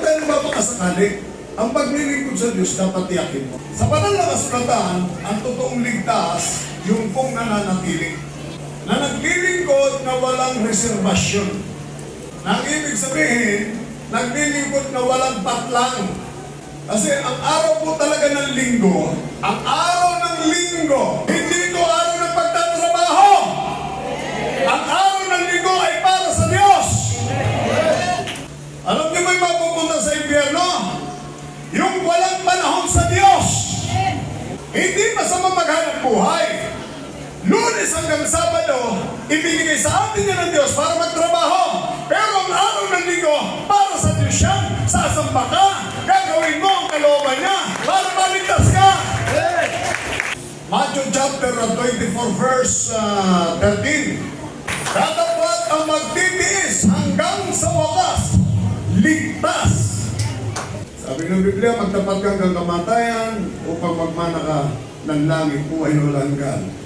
tayo nagpapakasakali, ang paglilingkod sa Diyos dapat tiyakin mo. Sa banal na kasulatan, ang totoong ligtas, yung kung nananatili. Na naglilingkod na walang reservasyon. Na ang ibig sabihin, naglilingkod na walang patlang. Kasi ang araw po talaga ng linggo, ang araw ng linggo, hindi ito araw ng pagtatrabaho. Ang araw ng linggo ay para sa Diyos. Alam niyo may mapupunta sa impyerno? Yung walang panahon sa Diyos. Hindi masama maghanap buhay. Lunes hanggang Sabado, ibinigay sa atin yan ng Diyos para magtrabaho. Pero ang araw ng linggo, para sa Diyos yan. Sasamba ka, gagawin mo ang kalooban niya para maligtas ka. Matthew chapter 24 verse 13. Tatapat ang magtitiis hanggang sa wakas, ligtas. Sabi ng Biblia, magtapat ka hanggang kamatayan upang magmana ka ng langit, buhay na walang hanggan.